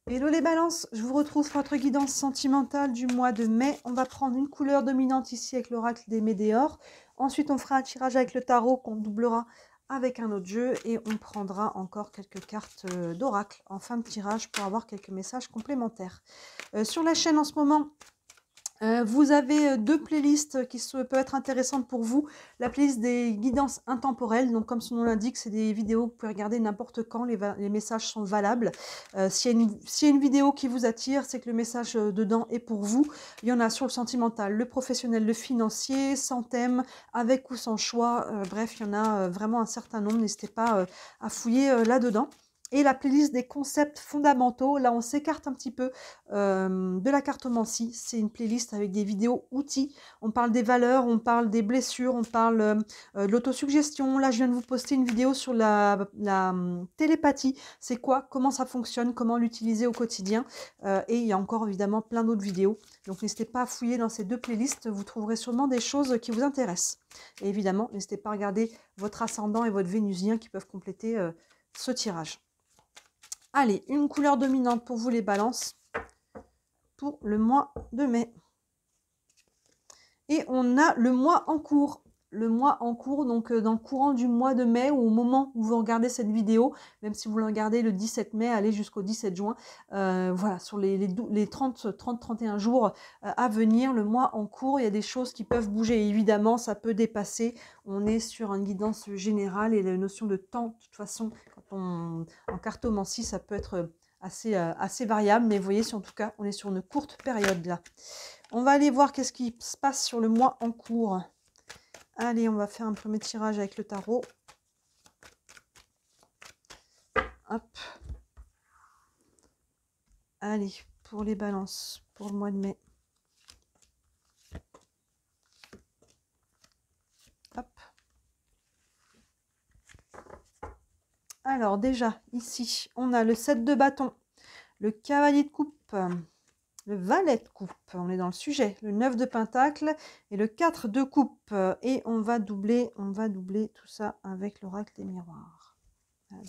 Hello les balances, je vous retrouve pour votre guidance sentimentale du mois de mai. On va prendre une couleur dominante ici avec l'oracle des Médéors. Ensuite, on fera un tirage avec le tarot qu'on doublera avec un autre jeu. Et on prendra encore quelques cartes d'oracle en fin de tirage pour avoir quelques messages complémentaires. Sur la chaîne en ce moment, vous avez deux playlists qui peuvent être intéressantes pour vous. La playlist des guidances intemporelles, donc comme son nom l'indique, c'est des vidéos que vous pouvez regarder n'importe quand, les messages sont valables. S'il y a une vidéo qui vous attire, c'est que le message dedans est pour vous. Il y en a sur le sentimental, le professionnel, le financier, sans thème, avec ou sans choix. Bref, il y en a vraiment un certain nombre, n'hésitez pas à fouiller là-dedans. Et la playlist des concepts fondamentaux, là on s'écarte un petit peu de la cartomancie. C'est une playlist avec des vidéos outils. On parle des valeurs, on parle des blessures, on parle de l'autosuggestion. Là, je viens de vous poster une vidéo sur la télépathie. C'est quoi? Comment ça fonctionne? Comment l'utiliser au quotidien? Et il y a encore évidemment plein d'autres vidéos. Donc n'hésitez pas à fouiller dans ces deux playlists. Vous trouverez sûrement des choses qui vous intéressent. Et évidemment, n'hésitez pas à regarder votre ascendant et votre vénusien qui peuvent compléter ce tirage. Allez, une couleur dominante pour vous les balances pour le mois de mai. Et on a le mois en cours. Le mois en cours, donc dans le courant du mois de mai, ou au moment où vous regardez cette vidéo, même si vous la regardez le 17 mai, allez jusqu'au 17 juin, voilà, sur les 30-31 jours à venir, le mois en cours, il y a des choses qui peuvent bouger. Et évidemment, ça peut dépasser. On est sur une guidance générale et la notion de temps, de toute façon, en cartomancie, ça peut être assez variable, mais vous voyez, si en tout cas, on est sur une courte période là. On va aller voir qu'est-ce qui se passe sur le mois en cours. Allez, on va faire un premier tirage avec le tarot. Hop. Allez, pour les balances, pour le mois de mai. Hop. Alors déjà, ici, on a le 7 de bâton, le cavalier de coupe, le valet de coupe, on est dans le sujet, le 9 de pentacle et le 4 de coupe. Et on va doubler tout ça avec l'oracle des miroirs. Allez.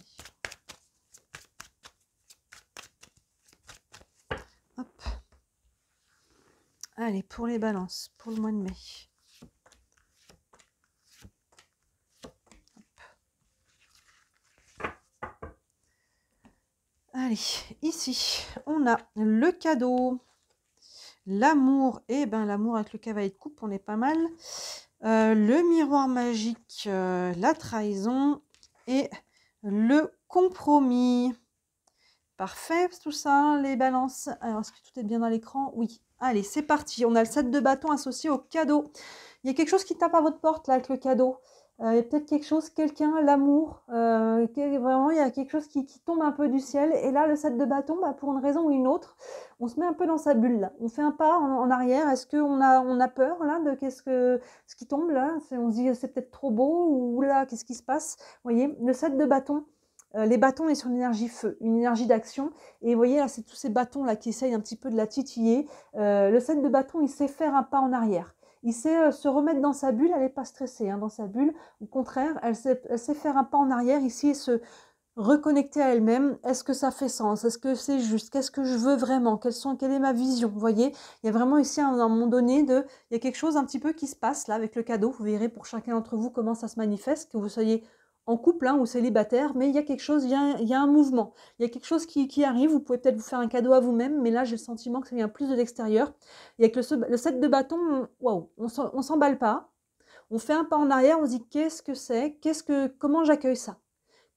Hop. Allez, pour les balances, pour le mois de mai. Allez, ici, on a le cadeau, l'amour, et ben l'amour avec le cavalier de coupe, on est pas mal. Le miroir magique, la trahison et le compromis. Parfait, tout ça, les balances. Alors, est-ce que tout est bien dans l'écran? Oui. Allez, c'est parti. On a le 7 de bâton associé au cadeau. Il y a quelque chose qui tape à votre porte, là, avec le cadeau. Il y a peut-être quelque chose, quelqu'un, l'amour. Vraiment, il y a quelque chose qui tombe un peu du ciel. Et là, le 7 de bâton, bah, pour une raison ou une autre, on se met un peu dans sa bulle, là. On fait un pas en arrière. Est-ce qu'on a peur, là, de ce qui tombe, là? On se dit, c'est peut-être trop beau, ou là, qu'est-ce qui se passe? Vous voyez, le 7 de bâton. Les bâtons, on est sur une énergie feu, une énergie d'action. Et vous voyez, là, c'est tous ces bâtons-là qui essayent un petit peu de la titiller. Le 7 de bâton, il sait faire un pas en arrière. Il sait se remettre dans sa bulle, elle n'est pas stressée dans sa bulle. Au contraire, elle sait faire un pas en arrière ici et se reconnecter à elle-même. Est-ce que ça fait sens? Est-ce que c'est juste? Qu'est-ce que je veux vraiment? Quelle est ma vision? Vous voyez, il y a vraiment ici à un moment donné, il y a quelque chose un petit peu qui se passe là avec le cadeau. Vous verrez pour chacun d'entre vous comment ça se manifeste, que vous soyez en couple ou célibataire, mais il y a quelque chose, il y a un mouvement, il y a quelque chose qui arrive. Vous pouvez peut-être vous faire un cadeau à vous-même, mais là j'ai le sentiment que ça vient plus de l'extérieur. Et avec le 7 de bâton, waouh, on s'emballe pas, on fait un pas en arrière, on se dit qu'est-ce que c'est, comment j'accueille ça,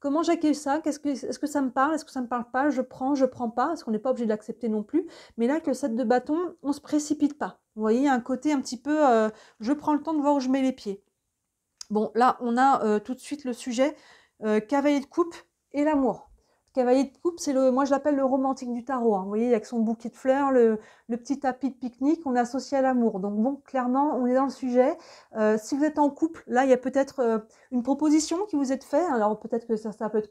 est-ce que ça me parle, est-ce que ça me parle pas, je prends pas, parce qu'on n'est pas obligé de l'accepter non plus. Mais là avec le 7 de bâton, on se précipite pas. Vous voyez, il y a un côté un petit peu, je prends le temps de voir où je mets les pieds. Bon, là, on a tout de suite le sujet cavalier de coupe et l'amour. Cavalier de coupe, moi je l'appelle le romantique du tarot. Vous voyez, avec son bouquet de fleurs, le petit tapis de pique-nique, on est associé à l'amour. Donc bon, clairement, on est dans le sujet. Si vous êtes en couple, là, il y a peut-être une proposition qui vous est faite. Alors peut-être que ça peut être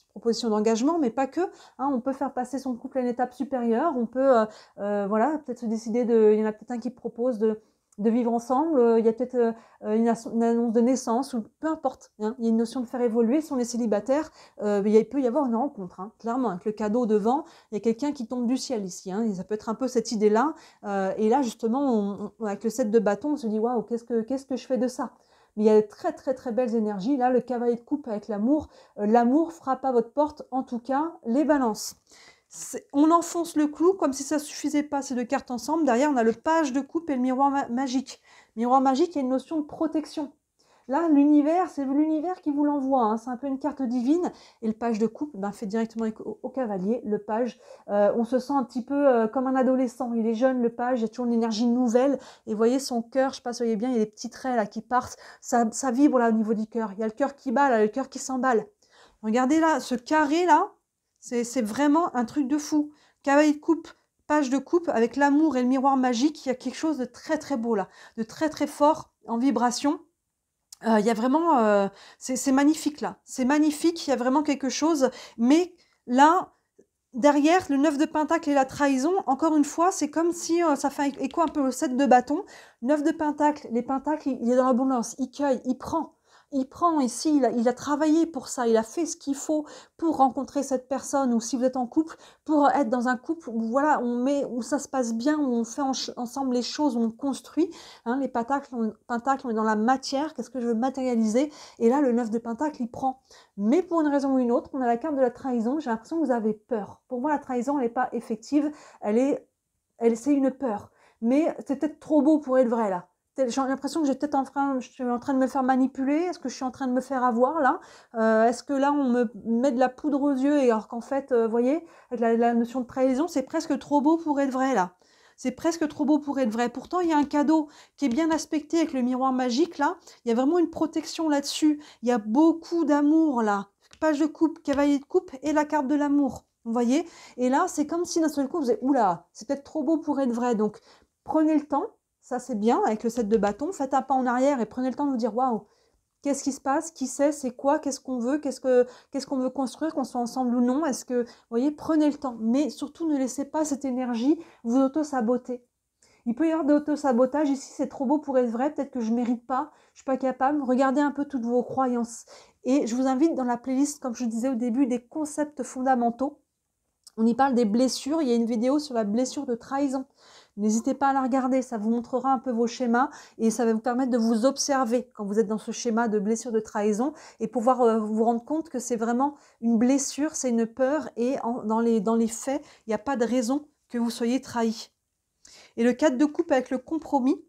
proposition d'engagement, mais pas que. On peut faire passer son couple à une étape supérieure. On peut, voilà, peut-être se décider il y en a peut-être un qui propose de vivre ensemble, il y a peut-être une annonce de naissance, ou peu importe, hein. Il y a une notion de faire évoluer. Si on est célibataire, il peut y avoir une rencontre, hein, clairement, avec le cadeau devant, il y a quelqu'un qui tombe du ciel ici, hein, et ça peut être un peu cette idée-là. Et là, justement, avec le 7 de bâton, on se dit, waouh, qu'est-ce que je fais de ça? Mais il y a de très très très belles énergies. Là, le cavalier de coupe avec l'amour, l'amour frappe à votre porte, en tout cas, les balances. On enfonce le clou comme si ça ne suffisait pas, ces deux cartes ensemble. Derrière, on a le page de coupe et le miroir magique. Miroir magique, il y a une notion de protection. Là, l'univers, c'est l'univers qui vous l'envoie, hein. C'est un peu une carte divine. Et le page de coupe, fait directement au cavalier. Le page, on se sent un petit peu comme un adolescent. Il est jeune, le page, il y a toujours une énergie nouvelle. Et vous voyez son cœur, je ne sais pas si vous voyez bien, il y a des petits traits là qui partent. Ça vibre là au niveau du cœur. Il y a le cœur qui bat, là, le cœur qui s'emballe. Regardez là, ce carré là, c'est vraiment un truc de fou. Cavalier de coupe, page de coupe, avec l'amour et le miroir magique, il y a quelque chose de très très beau là, de très très fort en vibration. Il y a vraiment, c'est magnifique là, c'est magnifique, il y a vraiment quelque chose, mais là, derrière le 9 de pentacle et la trahison, encore une fois, c'est comme si ça fait écho un peu au 7 de bâton. 9 de pentacle, les pentacles, il est dans l'abondance, il cueille, il prend. Il prend ici, il a travaillé pour ça, il a fait ce qu'il faut pour rencontrer cette personne, ou si vous êtes en couple, pour être dans un couple où, voilà, où ça se passe bien, où on fait ensemble les choses, où on construit. Hein, les pentacles, on est dans la matière, qu'est-ce que je veux matérialiser? Et là, le 9 de pentacle, il prend. Mais pour une raison ou une autre, on a la carte de la trahison, j'ai l'impression que vous avez peur. Pour moi, la trahison, elle n'est pas effective, c'est une peur. Mais c'est peut-être trop beau pour être vrai, là. J'ai l'impression que je suis en train de me faire manipuler. Est-ce que je suis en train de me faire avoir là? Est-ce que là on me met de la poudre aux yeux, et alors qu'en fait, vous voyez, avec la notion de trahison, c'est presque trop beau pour être vrai là. C'est presque trop beau pour être vrai. Pourtant, il y a un cadeau qui est bien aspecté avec le miroir magique là. Il y a vraiment une protection là-dessus. Il y a beaucoup d'amour là. Page de coupe, cavalier de coupe et la carte de l'amour. Vous voyez? Et là, c'est comme si d'un seul coup, vous êtes, oula, c'est peut-être trop beau pour être vrai. Donc, prenez le temps. Ça, c'est bien, avec le 7 de bâton. Faites un pas en arrière et prenez le temps de vous dire, waouh, qu'est-ce qui se passe? Qui sait? C'est quoi? Qu'est-ce qu'on veut? Qu'est-ce qu'on veut construire, qu'on soit ensemble ou non? Est-ce que, vous voyez, prenez le temps. Mais surtout, ne laissez pas cette énergie vous auto-saboter. Il peut y avoir de l'auto-sabotage. Ici, c'est trop beau pour être vrai. Peut-être que je ne mérite pas. Je ne suis pas capable. Regardez un peu toutes vos croyances. Et je vous invite dans la playlist, comme je disais au début, des concepts fondamentaux. On y parle des blessures. Il y a une vidéo sur la blessure de trahison. N'hésitez pas à la regarder, ça vous montrera un peu vos schémas et ça va vous permettre de vous observer quand vous êtes dans ce schéma de blessure de trahison et pouvoir vous rendre compte que c'est vraiment une blessure, c'est une peur et dans les faits, il n'y a pas de raison que vous soyez trahi. Et le 4 de coupe avec le compromis,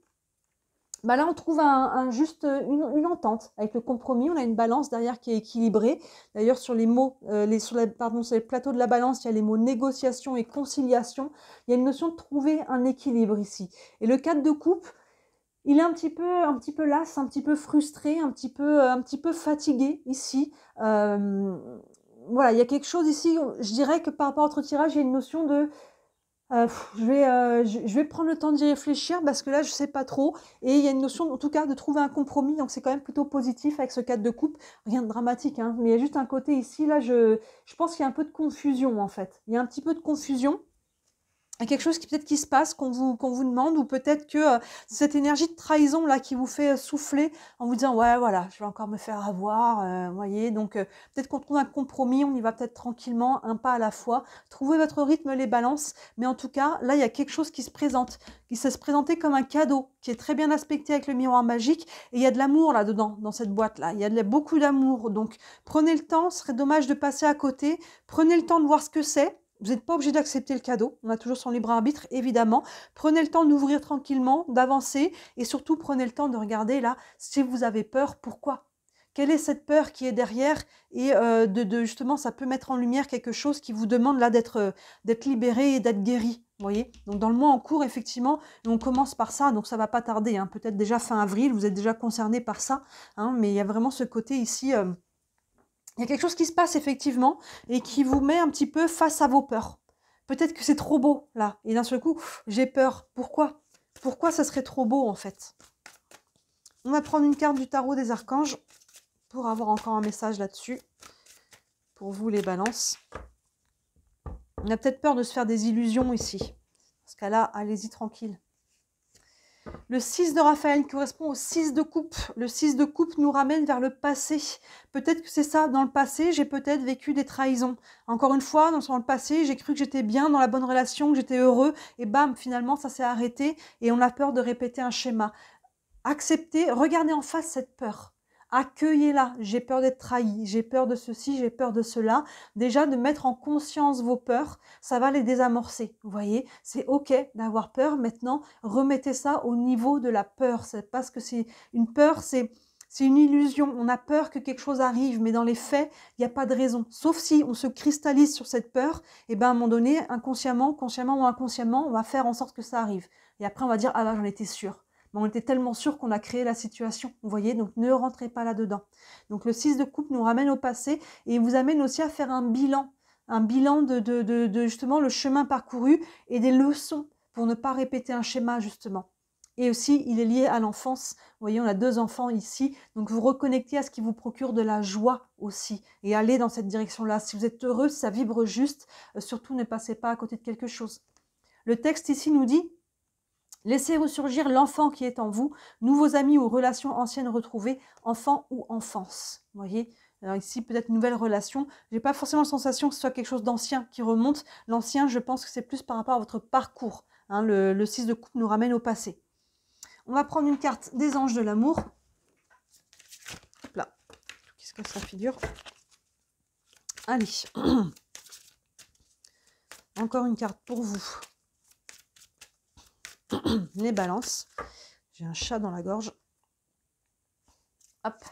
là, on trouve juste une entente avec le compromis. On a une balance derrière qui est équilibrée. D'ailleurs, sur les mots, sur les plateaux de la balance, il y a les mots négociation et conciliation. Il y a une notion de trouver un équilibre ici. Et le 4 de coupe, il est un petit peu las, un petit peu frustré, un petit peu fatigué ici. Voilà, il y a quelque chose ici. Je dirais que par rapport à votre tirage, il y a une notion de je vais prendre le temps d'y réfléchir parce que là, je ne sais pas trop. Et il y a une notion, en tout cas, de trouver un compromis. Donc, c'est quand même plutôt positif avec ce 4 de coupe. Rien de dramatique, hein, mais il y a juste un côté ici. Là, je pense qu'il y a un peu de confusion, en fait. Il y a un petit peu de confusion. Il y a quelque chose qui peut-être qui se passe, qu'on vous demande, ou peut-être que cette énergie de trahison là qui vous fait souffler en vous disant ouais voilà, je vais encore me faire avoir, voyez, donc peut-être qu'on trouve un compromis, on y va peut-être tranquillement, un pas à la fois, trouvez votre rythme les balances, mais en tout cas là il y a quelque chose qui se présente, qui sait se présenter comme un cadeau, qui est très bien aspecté avec le miroir magique, et il y a de l'amour là-dedans, dans cette boîte là, il y a beaucoup d'amour, donc prenez le temps, ce serait dommage de passer à côté, prenez le temps de voir ce que c'est. Vous n'êtes pas obligé d'accepter le cadeau, on a toujours son libre arbitre, évidemment. Prenez le temps d'ouvrir tranquillement, d'avancer, et surtout prenez le temps de regarder là, si vous avez peur, pourquoi? Quelle est cette peur qui est derrière? Et justement, ça peut mettre en lumière quelque chose qui vous demande là d'être libéré et d'être guéri. Vous voyez? Donc dans le mois en cours, effectivement, on commence par ça, donc ça va pas tarder, hein. Peut-être déjà fin avril, vous êtes déjà concerné par ça, hein, mais il y a vraiment ce côté ici... il y a quelque chose qui se passe effectivement et qui vous met un petit peu face à vos peurs. Peut-être que c'est trop beau là et d'un seul coup, j'ai peur. Pourquoi? Pourquoi ça serait trop beau en fait? On va prendre une carte du tarot des archanges pour avoir encore un message là-dessus. Pour vous les balances. On a peut-être peur de se faire des illusions ici. Dans ce cas-là, allez-y tranquille. Le 6 de Raphaël correspond au 6 de coupe. Le 6 de coupe nous ramène vers le passé. Peut-être que c'est ça, dans le passé, j'ai peut-être vécu des trahisons. Encore une fois, dans le passé, j'ai cru que j'étais bien dans la bonne relation, que j'étais heureux, et bam, finalement, ça s'est arrêté, et on a peur de répéter un schéma. Acceptez, regardez en face cette peur. Accueillez-la. J'ai peur d'être trahi, j'ai peur de ceci, j'ai peur de cela. Déjà, de mettre en conscience vos peurs, ça va les désamorcer. Vous voyez, c'est OK d'avoir peur. Maintenant, remettez ça au niveau de la peur. C'est parce que c'est une peur, c'est une illusion. On a peur que quelque chose arrive, mais dans les faits, il n'y a pas de raison. Sauf si on se cristallise sur cette peur, et ben à un moment donné, inconsciemment, consciemment ou inconsciemment, on va faire en sorte que ça arrive. Et après, on va dire, ah là, j'en étais sûre. Mais on était tellement sûr qu'on a créé la situation, vous voyez, donc ne rentrez pas là-dedans. Donc le 6 de coupe nous ramène au passé et vous amène aussi à faire un bilan de justement le chemin parcouru et des leçons pour ne pas répéter un schéma justement. Et aussi, il est lié à l'enfance. Vous voyez, on a 2 enfants ici, donc vous reconnectez à ce qui vous procure de la joie aussi et allez dans cette direction-là. Si vous êtes heureux, si ça vibre juste, surtout ne passez pas à côté de quelque chose. Le texte ici nous dit: laissez ressurgir l'enfant qui est en vous, nouveaux amis ou relations anciennes retrouvées, enfant ou enfance. Vous voyez, alors ici peut-être une nouvelle relation. Je n'ai pas forcément la sensation que ce soit quelque chose d'ancien qui remonte. L'ancien, je pense que c'est plus par rapport à votre parcours. Hein, le 6 de coupe nous ramène au passé. On va prendre une carte des anges de l'amour. Hop là, qui se casse la figure. Allez, encore une carte pour vous. Les balances. J'ai un chat dans la gorge. Hop.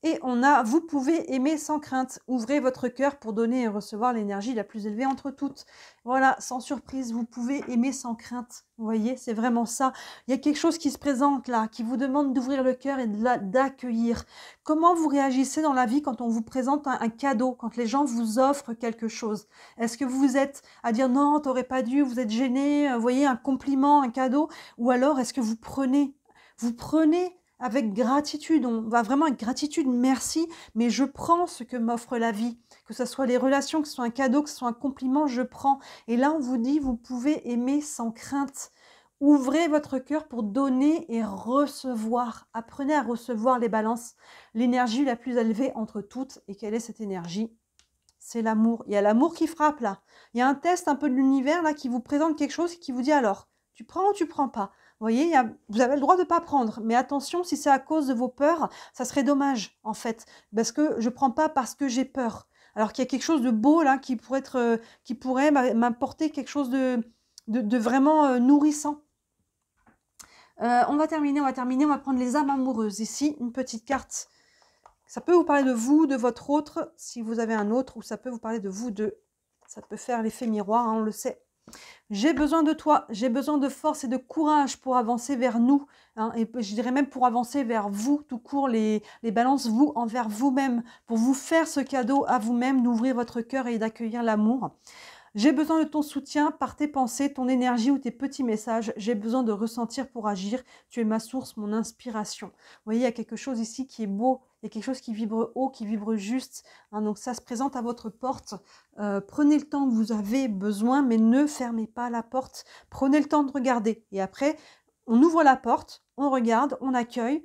Et on a, vous pouvez aimer sans crainte. Ouvrez votre cœur pour donner et recevoir l'énergie la plus élevée entre toutes. Voilà, sans surprise, vous pouvez aimer sans crainte. Vous voyez, c'est vraiment ça. Il y a quelque chose qui se présente là, qui vous demande d'ouvrir le cœur et d'accueillir. Comment vous réagissez dans la vie quand on vous présente un cadeau, quand les gens vous offrent quelque chose? Est-ce que vous êtes à dire non, t'aurais pas dû, vous êtes gêné, vous voyez, un compliment, un cadeau? Ou alors est-ce que vous prenez avec gratitude, on va vraiment avec gratitude, merci, mais je prends ce que m'offre la vie, que ce soit les relations, que ce soit un cadeau, que ce soit un compliment, je prends. Et là, on vous dit, vous pouvez aimer sans crainte. Ouvrez votre cœur pour donner et recevoir. Apprenez à recevoir les balances, l'énergie la plus élevée entre toutes. Et quelle est cette énergie? C'est l'amour. Il y a l'amour qui frappe là. Il y a un test un peu de l'univers là qui vous présente quelque chose et qui vous dit alors, tu prends ou tu prends pas? Vous voyez, vous avez le droit de ne pas prendre, mais attention, si c'est à cause de vos peurs, ça serait dommage, en fait, parce que je ne prends pas parce que j'ai peur. Alors qu'il y a quelque chose de beau, là, qui pourrait m'apporter quelque chose de vraiment nourrissant. On va terminer, on va prendre les âmes amoureuses. Ici, une petite carte. Ça peut vous parler de vous, de votre autre, si vous avez un autre, ou ça peut vous parler de vous deux. Ça peut faire l'effet miroir, hein, on le sait. J'ai besoin de toi, j'ai besoin de force et de courage pour avancer vers nous, hein, et je dirais même pour avancer vers vous, tout court, les balances, vous envers vous-même, pour vous faire ce cadeau à vous-même, d'ouvrir votre cœur et d'accueillir l'amour. J'ai besoin de ton soutien par tes pensées, ton énergie ou tes petits messages. J'ai besoin de ressentir pour agir. Tu es ma source, mon inspiration. Vous voyez, il y a quelque chose ici qui est beau. Il y a quelque chose qui vibre haut, qui vibre juste. Hein, donc ça se présente à votre porte. Prenez le temps que vous avez besoin, mais ne fermez pas la porte. Prenez le temps de regarder. Et après, on ouvre la porte, on regarde, on accueille.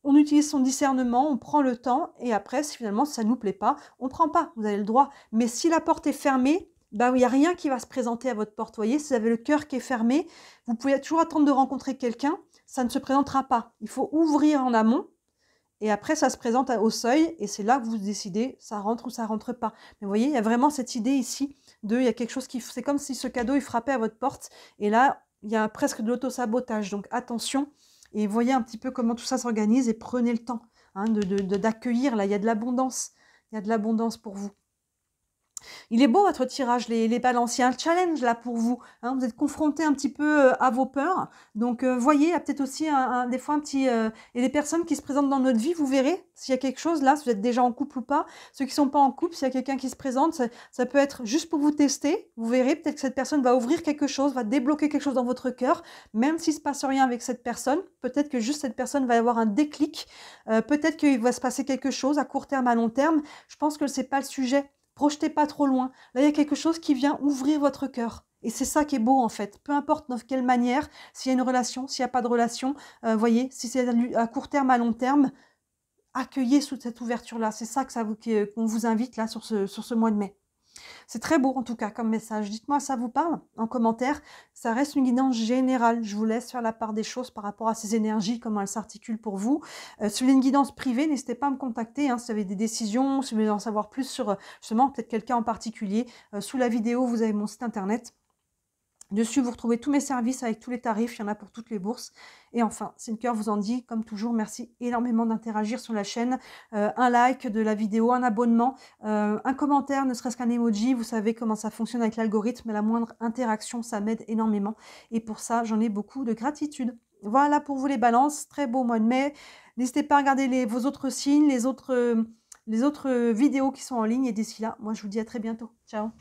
On utilise son discernement, on prend le temps. Et après, si finalement ça ne nous plaît pas, on ne prend pas. Vous avez le droit. Mais si la porte est fermée, bah, il n'y a rien qui va se présenter à votre porte. Voyez, si vous avez le cœur qui est fermé, vous pouvez toujours attendre de rencontrer quelqu'un, ça ne se présentera pas. Il faut ouvrir en amont, et après ça se présente au seuil, et c'est là que vous décidez, ça rentre ou ça rentre pas. Mais vous voyez, il y a vraiment cette idée ici, il y a quelque chose qui, c'est comme si ce cadeau il frappait à votre porte, et là, il y a presque de l'auto-sabotage. Donc attention, et voyez un petit peu comment tout ça s'organise, et prenez le temps hein, d'accueillir, là, il y a de l'abondance. Il y a de l'abondance pour vous. Il est beau votre tirage, les balances. Il y a un challenge là pour vous. Hein, vous êtes confrontés un petit peu à vos peurs. Donc, voyez, il y a peut-être aussi des fois un petit... et des personnes qui se présentent dans notre vie, vous verrez s'il y a quelque chose là, si vous êtes déjà en couple ou pas. Ceux qui ne sont pas en couple, s'il y a quelqu'un qui se présente, ça peut être juste pour vous tester. Vous verrez, peut-être que cette personne va ouvrir quelque chose, va débloquer quelque chose dans votre cœur. Même s'il ne se passe rien avec cette personne, peut-être que juste cette personne va avoir un déclic. Peut-être qu'il va se passer quelque chose à court terme, à long terme. Je pense que ce n'est pas le sujet. projetez pas trop loin. Là, il y a quelque chose qui vient ouvrir votre cœur. Et c'est ça qui est beau en fait. Peu importe de quelle manière, s'il y a une relation, s'il n'y a pas de relation, voyez, si c'est à court terme, à long terme, accueillez sous cette ouverture-là. C'est ça que qu'on vous invite là sur ce mois de mai. C'est très beau en tout cas comme message. Dites-moi, ça vous parle en commentaire. Ça reste une guidance générale. Je vous laisse faire la part des choses par rapport à ces énergies, comment elles s'articulent pour vous. Si vous voulez une guidance privée, n'hésitez pas à me contacter. Hein, si vous avez des décisions, si vous voulez en savoir plus sur justement peut-être quelqu'un en particulier. Sous la vidéo, vous avez mon site internet. Dessus, vous retrouvez tous mes services avec tous les tarifs, il y en a pour toutes les bourses. Et enfin, Cœur vous en dit, comme toujours, merci énormément d'interagir sur la chaîne. Un like de la vidéo, un abonnement, un commentaire, ne serait-ce qu'un emoji. Vous savez comment ça fonctionne avec l'algorithme. La moindre interaction, ça m'aide énormément. Et pour ça, j'en ai beaucoup de gratitude. Voilà pour vous les balances. Très beau mois de mai. N'hésitez pas à regarder vos autres signes, les autres vidéos qui sont en ligne. Et d'ici là, moi, je vous dis à très bientôt. Ciao.